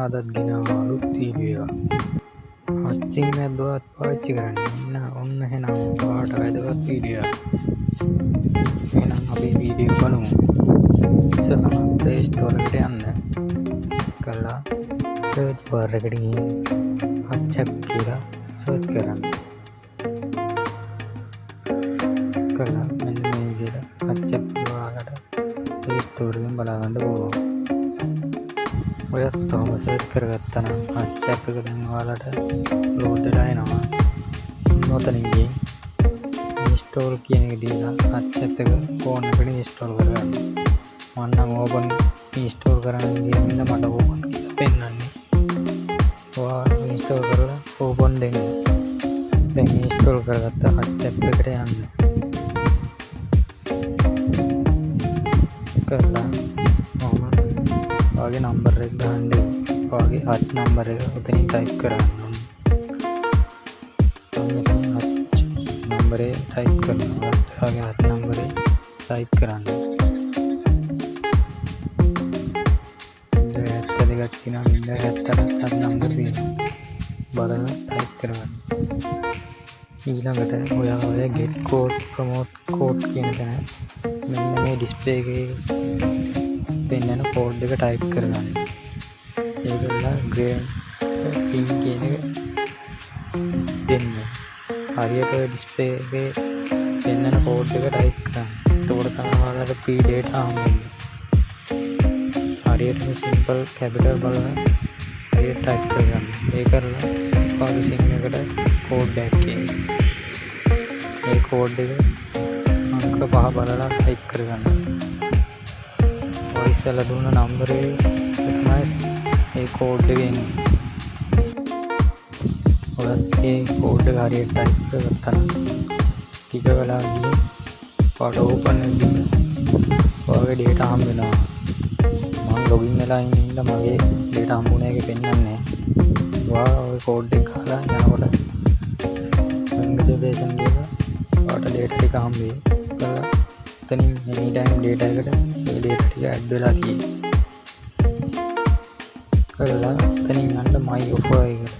අදත් ගෙනාවා අලුත් වීඩියෝ එකක්. හත්සින් මැද්දවත් පාවිච්චි කරන්න ඔන්න එහෙනම් ඔයාලට වැදගත් වීඩියෝ එකක්. එහෙනම් අපි වීඩියෝ බලමු. ඉස්සෙල්ලාම Play Store එකට යන්න. කළා සර්ච් බාර් එකට ගිහින් WhatsApp කියලා සර්ච් කරන්න. කළා මෙන්න මේ විදිහට WhatsApp ඔයාලට Play Store එකෙන් බලා ගන්න පුළුවන්. ඔයත් තවම සර්ච් කරගත්තා නම් WhatsApp එක දැන් ඔයාලට ලෝඩ් වෙලා එනවා. නොතනින් ගිහින් install කියන එක දීලා WhatsApp එක ෆෝන් එකට install කරගන්න. මම නම් ඕපන් install කරන්න ගිහින් මට ඕපන් කියලා පෙන්නන්නේ. ඔයා install කරලා ඕපන් දෙන්න. දැන් install කරගත්ත WhatsApp එකට යන්න. කරලා ඔයාගේ නම්බර් එක ගන්න. ඔයාගේ හත් නම්බර එක උතනින් ටයිප් කරන්න. නම්බරේ ටයිප් කරනවා. ඔයාගේ හත් නම්බරේ ටයිප් කරන්න. 72ක් තියෙනවා 78ට හත් නම්බර තියෙනවා. බලලා ටයිප් කරගන්න. ඊළඟට ඔයා get code promote code කියන තැන මෙන්න මේ ඩිස්ප්ලේ එකේ පෙන්නන කෝඩ් එක ටයිප් කරගන්න. ඒකලා ග්‍රේඩ් පින් කියන එක දෙන්න. හරියට ඩිස්ප්ලේ එකේ පෙන්නන කෝඩ් එක ටයිප් කරන්න. එතකොට තමයි ඔයාලට free data හම්බෙන්නේ. හරියට simple capital බලලා හරියට ටයිප් කරගන්න. ඒ කරලා ඔයාගේ sim එකට කෝඩ් එකක් එන්නේ. ඒ කෝඩ් එක අංක 5 බලලා ටයිප් කරගන්න. ඉස්සෙල්ලා දුන්න නම්බරේ තමයි ඒ කෝඩ් එක එන්නේ. ඔයත් ඒ කෝඩ් එක හරියට ටයිප් කරගත්තා නම් ටික වෙලා ගිහින් ඔයාලට ඕපන් වෙන්න ඔයාගේ data හම්බ වෙනවා. මම ලොගින් වෙලා ඉන්න හින්දා මගේ data හම්බුනේ එක පෙන්වන්නේ නැහැ. ඔයා ඔය කෝඩ් එක ගහලා යනකොට congratulation කියලා ඔයාලට data ටික හම්බ වෙයි. කරලා එතනින් anytime data එකට මේ data ටික add වෙලා තියෙන්නේ. කරලා එතනින් යන්න my offer එකට.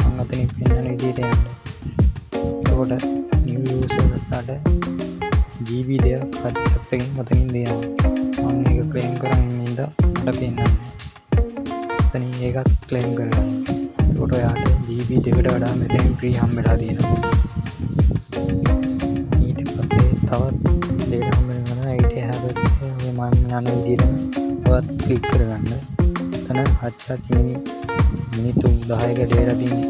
මම එතනින් පෙන්නන විදිහට යන්න. එතකොට new user එකට GB දෙයක් WhatsApp එකෙන් මෙතනින් දෙනවා. මම මේක claim කරන් ඉන්න ඉඳ මට පෙන්නන්නේ. එතනින් ඒකත් claim කරගන්න. එතකොට ඔයාලට GB දෙකට වඩා මෙතනින් free හම්බෙලා තියෙනවා. ඊට පස්සේ තවත් data හම්බ වෙනවා. ඊට හැබැයි මම යන විදිහට ඔයත් ක්ලික් කරගන්න. එතන හත්චත් මිනිත්තු 10ක data තියෙන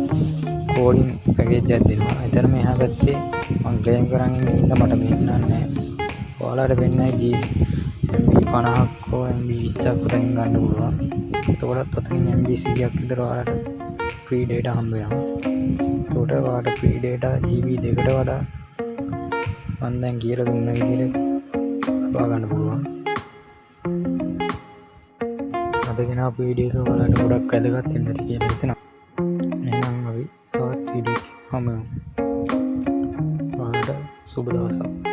කෝඩින් පැකේජ් එකක් දෙනවා. එතන මෙහා පැත්තේ මම ක්ලේම් කරන් ඉන්න ඉඳ මට පෙන්නන්නේ නැහැ. ඔයාලට පෙන්නයි MB 50ක් හෝ MB 20ක් උතනින් ගන්න පුළුවන්. එතකොටත් උතනින් MB 100ක් විතර ඔයාලට free data හම්බ වෙනවා. එතකොට ඔයාලට free data GB දෙකට වඩා මම දැන් කියලා දුන්න විදිහට ලබා ගන්න පුළුවන්. අද ගෙනාව වීඩියෝ එක ඔයාලට ගොඩක් වැදගත් වෙන්න ඇති කියලා හිතනවා. එහෙනම් අපි තවත් වීඩියෝ එකක් හමු. ඔයාලට සුබ දවසක්.